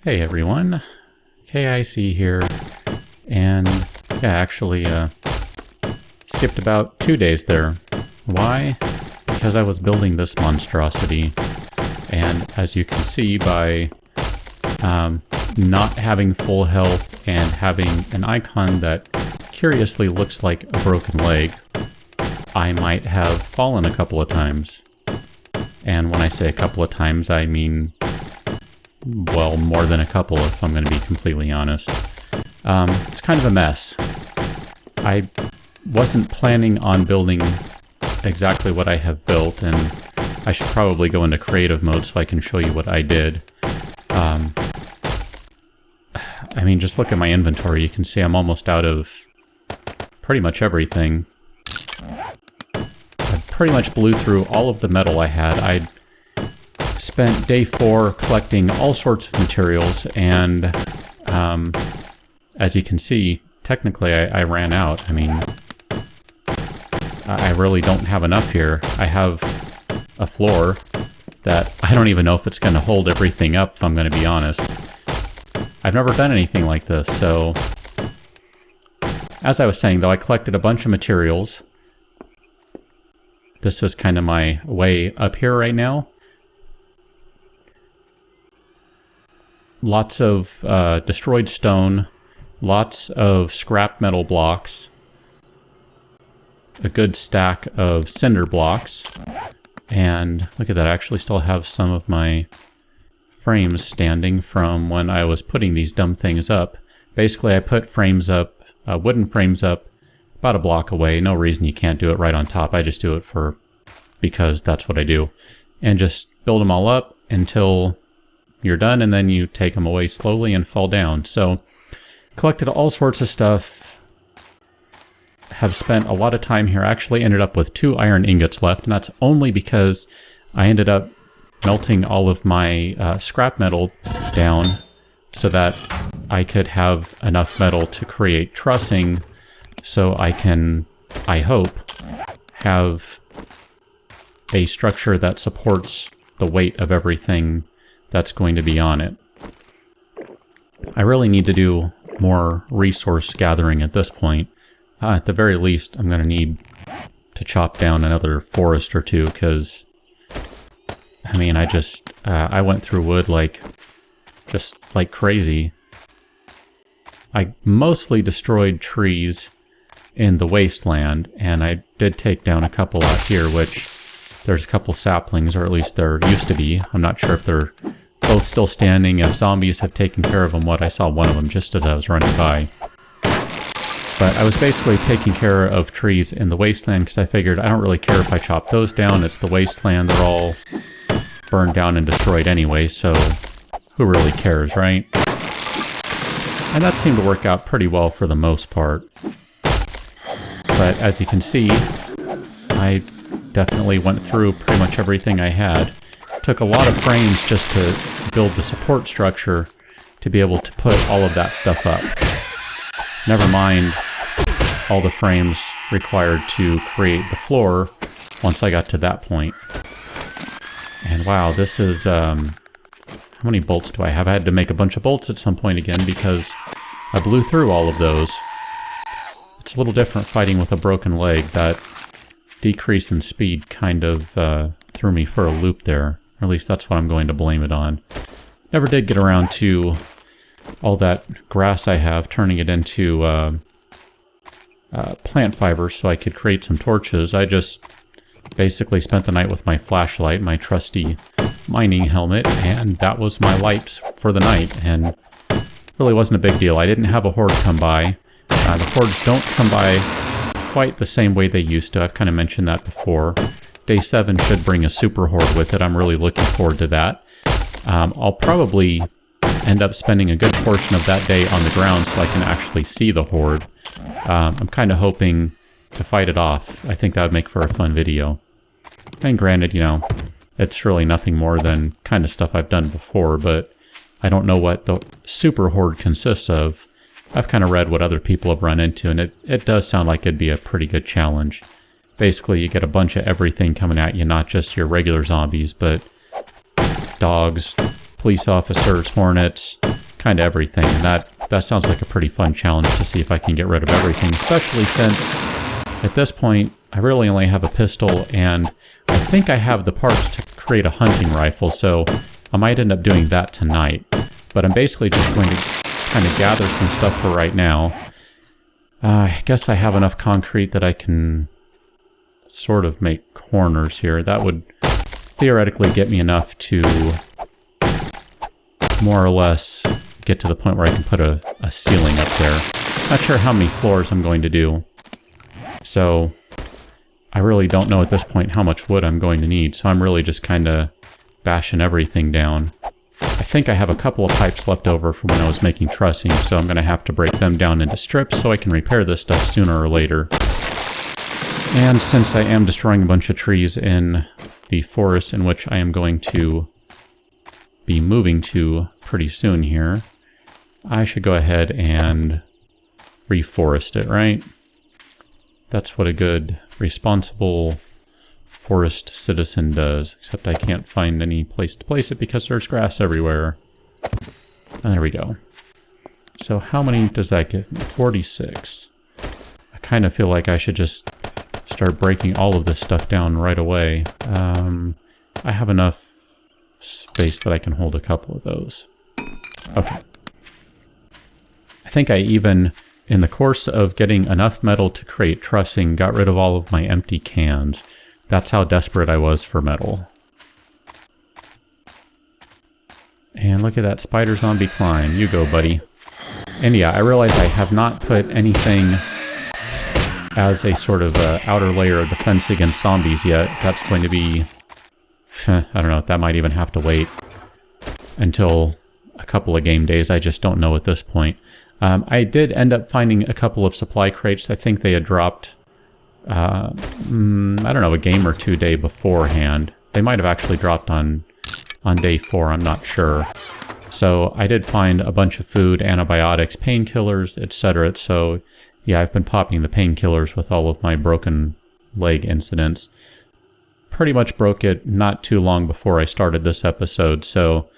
Hey everyone, KIC here, and yeah, actually skipped about 2 days there. Why? Because I was building this monstrosity, and as you can see by not having full health and having an icon that curiously looks like a broken leg, I might have fallen a couple of times. And when I say a couple of times, I mean, well, more than a couple, if I'm going to be completely honest. It's kind of a mess. I wasn't planning on building exactly what I have built, and I should probably go into creative mode so I can show you what I did. I mean, just look at my inventory. You can see I'm almost out of pretty much everything. I pretty much blew through all of the metal I had. I spent day 4 collecting all sorts of materials, and as you can see, technically I ran out. I mean, I really don't have enough here. I have a floor that I don't even know if it's going to hold everything up, if I'm going to be honest. I've never done anything like this, so as I was saying though, I collected a bunch of materials. This is kind of my way up here right now. Lots of destroyed stone, lots of scrap metal blocks, a good stack of cinder blocks, and look at that, I actually still have some of my frames standing from when I was putting these dumb things up. Basically, I put frames up, wooden frames up, about a block away. No reason you can't do it right on top. I just do it because that's what I do. And just build them all up until you're done, and then you take them away slowly and fall down. So, collected all sorts of stuff. Have spent a lot of time here. Actually ended up with 2 iron ingots left, and that's only because I ended up melting all of my scrap metal down so that I could have enough metal to create trussing, so I can, I hope, have a structure that supports the weight of everything that's going to be on it. I really need to do more resource gathering at this point. At the very least, I'm going to need to chop down another forest or 2, because I mean, I went through wood just like crazy. I mostly destroyed trees in the wasteland, and I did take down a couple out here, which there's a couple saplings, or at least there used to be. I'm not sure if they're both still standing, if zombies have taken care of them. I saw one of them just as I was running by. But I was basically taking care of trees in the wasteland because I figured I don't really care if I chop those down. It's the wasteland. They're all burned down and destroyed anyway, so who really cares, right? And that seemed to work out pretty well for the most part. But as you can see, I definitely went through pretty much everything I had. Took a lot of frames just to build the support structure to be able to put all of that stuff up. Never mind all the frames required to create the floor once I got to that point. And wow, this is, how many bolts do I have? I had to make a bunch of bolts at some point again because I blew through all of those. It's a little different fighting with a broken leg. That decrease in speed kind of threw me for a loop there. Or at least that's what I'm going to blame it on. Never did get around to all that grass I have, turning it into plant fiber so I could create some torches. I just basically spent the night with my flashlight, my trusty mining helmet, and that was my light for the night, and really wasn't a big deal. I didn't have a horde come by. The hordes don't come by quite the same way they used to. I've kind of mentioned that before. Day 7 should bring a super horde with it. I'm really looking forward to that. I'll probably end up spending a good portion of that day on the ground so I can actually see the horde. I'm kind of hoping to fight it off. I think that would make for a fun video. And granted, you know, it's really nothing more than kind of stuff I've done before, but I don't know what the super horde consists of. I've kind of read what other people have run into, and it does sound like it'd be a pretty good challenge. Basically, you get a bunch of everything coming at you, not just your regular zombies, but dogs, police officers, hornets, kind of everything. And that sounds like a pretty fun challenge to see if I can get rid of everything, especially since at this point I really only have a pistol, and I think I have the parts to create a hunting rifle, so I might end up doing that tonight. But I'm basically just going to kind of gather some stuff for right now. I guess I have enough concrete that I can sort of make corners here. That would theoretically get me enough to more or less get to the point where I can put a ceiling up there. Not sure how many floors I'm going to do. So I really don't know at this point how much wood I'm going to need. So I'm really just kind of bashing everything down. I think I have a couple of pipes left over from when I was making trussing, so I'm going to have to break them down into strips so I can repair this stuff sooner or later. And since I am destroying a bunch of trees in the forest in which I am going to be moving to pretty soon here, I should go ahead and reforest it, right? That's what a good, responsible forest citizen does, except I can't find any place to place it because there's grass everywhere. There we go. So how many does that give me? 46. I kind of feel like I should just start breaking all of this stuff down right away. I have enough space that I can hold a couple of those. Okay. I think I even, in the course of getting enough metal to create trussing, got rid of all of my empty cans. That's how desperate I was for metal. And look at that spider zombie climb. You go, buddy. And yeah, I realize I have not put anything as a sort of outer layer of defense against zombies yet. That's going to be... I don't know, that might even have to wait until a couple of game days. I just don't know at this point. I did end up finding a couple of supply crates. I think they had dropped... I don't know, a game or two day beforehand. They might have actually dropped on day 4, I'm not sure. So I did find a bunch of food, antibiotics, painkillers, etc. So yeah, I've been popping the painkillers with all of my broken leg incidents. Pretty much broke it not too long before I started this episode, so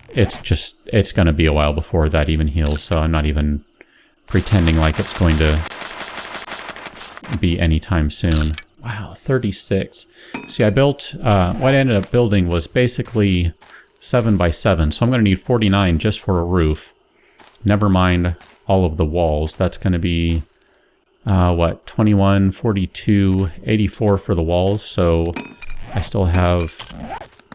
it's going to be a while before that even heals, so I'm not even pretending like it's going to be anytime soon. Wow, 36. See, I built, what I ended up building was basically 7 by 7, so I'm going to need 49 just for a roof. Never mind all of the walls. That's going to be, what, 21, 42, 84 for the walls, so I still have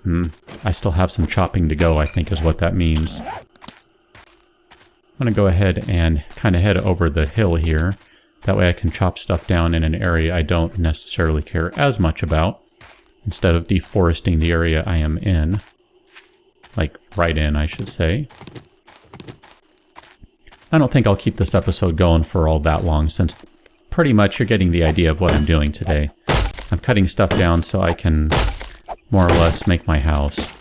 some chopping to go, I think is what that means. I'm going to go ahead and kind of head over the hill here. That way I can chop stuff down in an area I don't necessarily care as much about, instead of deforesting the area I am in. Like, right in, I should say. I don't think I'll keep this episode going for all that long, since pretty much you're getting the idea of what I'm doing today. I'm cutting stuff down so I can more or less make my house.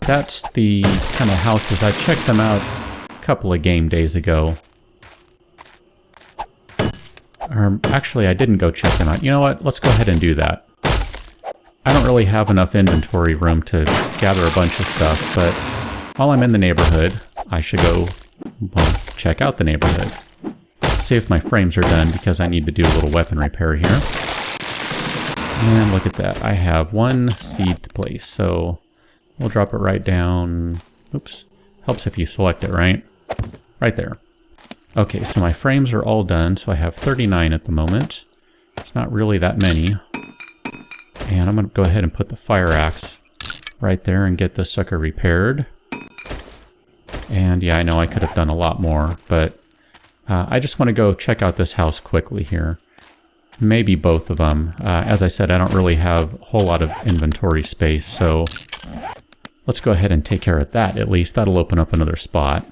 That's the kind of houses. I checked them out a couple of game days ago. Or actually, I didn't go check them out. You know what? Let's go ahead and do that. I don't really have enough inventory room to gather a bunch of stuff, but while I'm in the neighborhood, I should go, well, check out the neighborhood. See if my frames are done, because I need to do a little weapon repair here. And look at that. I have 1 seed to place, so we'll drop it right down. Oops. Helps if you select it, right? Right there. Okay, so my frames are all done, so I have 39 at the moment. It's not really that many. And I'm going to go ahead and put the fire axe right there and get this sucker repaired. And yeah, I know I could have done a lot more, but I just want to go check out this house quickly here. Maybe both of them. As I said, I don't really have a whole lot of inventory space, so let's go ahead and take care of that at least. That'll open up another spot.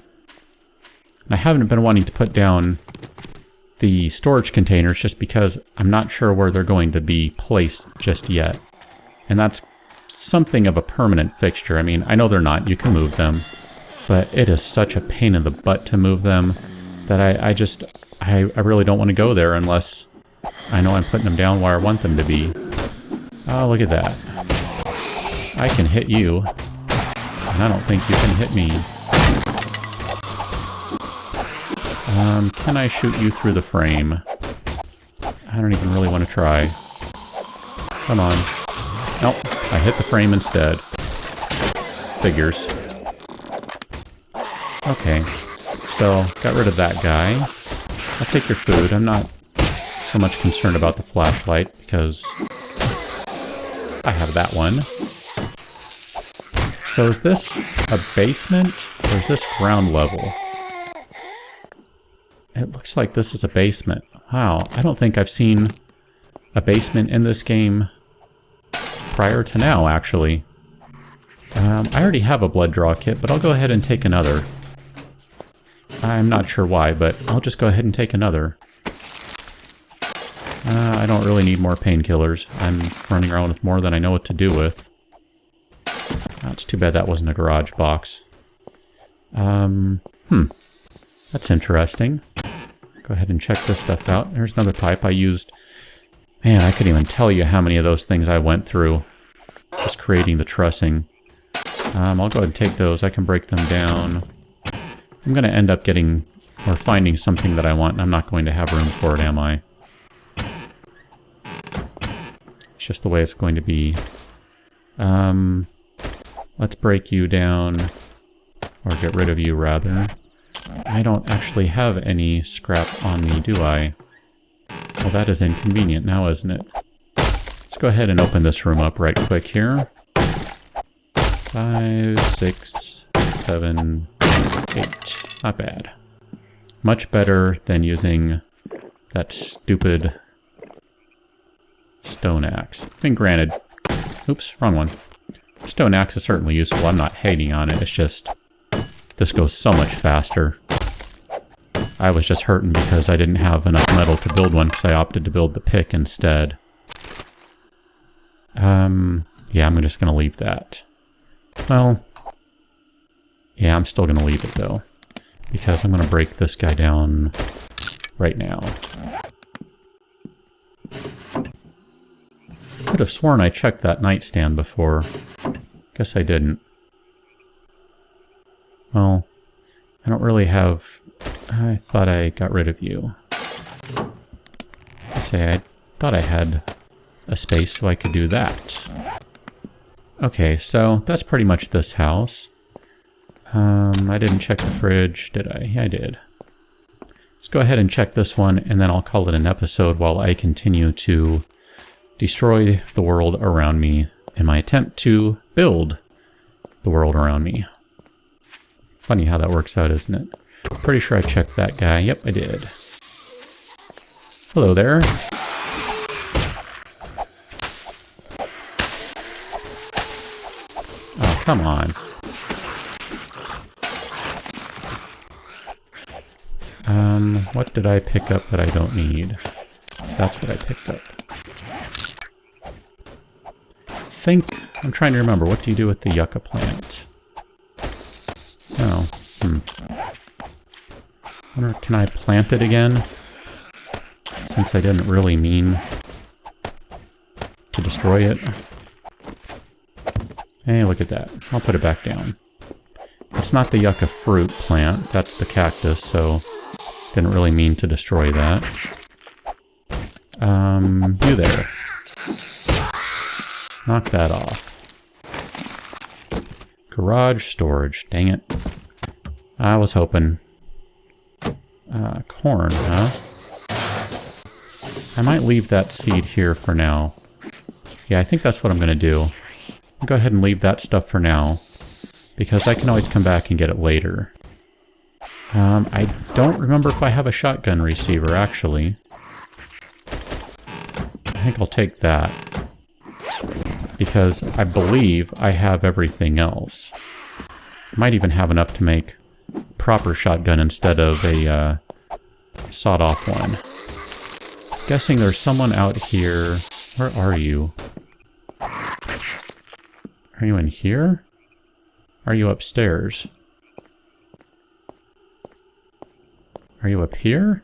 I haven't been wanting to put down the storage containers just because I'm not sure where they're going to be placed just yet. And that's something of a permanent fixture. I mean, I know they're not. You can move them. But it is such a pain in the butt to move them that I really don't want to go there unless I know I'm putting them down where I want them to be. Oh, look at that. I can hit you. And I don't think you can hit me. Can I shoot you through the frame? I don't even really want to try. Come on. Nope, I hit the frame instead. Figures. Okay, so got rid of that guy. I'll take your food. I'm not so much concerned about the flashlight because I have that one. So is this a basement or is this ground level? It looks like this is a basement. Wow, I don't think I've seen a basement in this game prior to now, actually. I already have a blood draw kit, but I'll go ahead and take another. I'm not sure why, but I'll just go ahead and take another. I don't really need more painkillers. I'm running around with more than I know what to do with. It's too bad that wasn't a garage box. That's interesting. Go ahead and check this stuff out. There's another pipe I used. Man, I couldn't even tell you how many of those things I went through. Just creating the trussing. I'll go ahead and take those. I can break them down. I'm going to end up getting or finding something that I want, and I'm not going to have room for it, am I? It's just the way it's going to be. Let's break you down. Or get rid of you, rather. I don't actually have any scrap on me, do I? Well, that is inconvenient now, isn't it? Let's go ahead and open this room up right quick here. 5, 6, 7, 8. Not bad. Much better than using that stupid stone axe. I mean, granted... Oops, wrong one. Stone axe is certainly useful. I'm not hating on it. It's just... This goes so much faster. I was just hurting because I didn't have enough metal to build one because I opted to build the pick instead. Yeah, I'm just going to leave that. Well, yeah, I'm still going to leave it though. Because I'm going to break this guy down right now. Could have sworn I checked that nightstand before. Guess I didn't. Well, I don't really have... I thought I got rid of you. I thought I had a space so I could do that. Okay, so that's pretty much this house. I didn't check the fridge, did I? Yeah, I did. Let's go ahead and check this one, and then I'll call it an episode while I continue to destroy the world around me in my attempt to build the world around me. Funny how that works out, isn't it? Pretty sure I checked that guy. Yep, I did. Hello there. Oh, come on. What did I pick up that I don't need? That's what I picked up. I'm trying to remember. What do you do with the yucca plant? Oh, I wonder, can I plant it again? Since I didn't really mean to destroy it. Hey, look at that. I'll put it back down. It's not the yucca fruit plant, that's the cactus, so didn't really mean to destroy that. You there. Knock that off. Garage storage, dang it. I was hoping. Corn, huh? I might leave that seed here for now. Yeah, I think that's what I'm going to do. I'll go ahead and leave that stuff for now, because I can always come back and get it later. I don't remember if I have a shotgun receiver, actually. I think I'll take that, because I believe I have everything else. Might even have enough to make proper shotgun instead of a sawed-off one. Guessing there's someone out here. Where are you? Are you in here? Are you upstairs? Are you up here?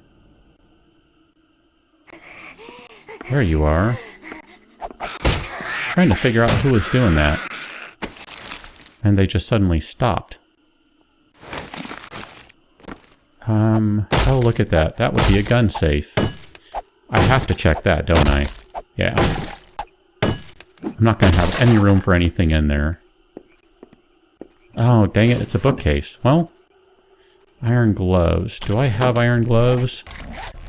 There you are. Trying to figure out who was doing that. And they just suddenly stopped. Oh, look at that. That would be a gun safe. I have to check that, don't I? Yeah. I'm not going to have any room for anything in there. Oh, dang it, it's a bookcase. Well, iron gloves. Do I have iron gloves?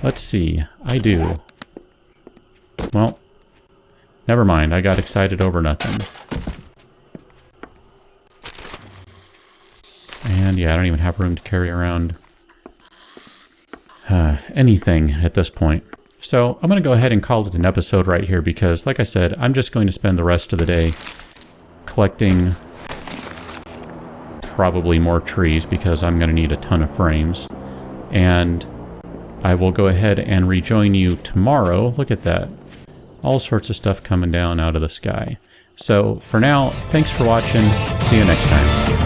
Let's see. I do. Well, never mind. I got excited over nothing. And yeah, I don't even have room to carry around anything at this point. So I'm going to go ahead and call it an episode right here because, like I said, I'm just going to spend the rest of the day collecting probably more trees because I'm going to need a ton of frames. And I will go ahead and rejoin you tomorrow. Look at that. All sorts of stuff coming down out of the sky. So for now, thanks for watching. See you next time.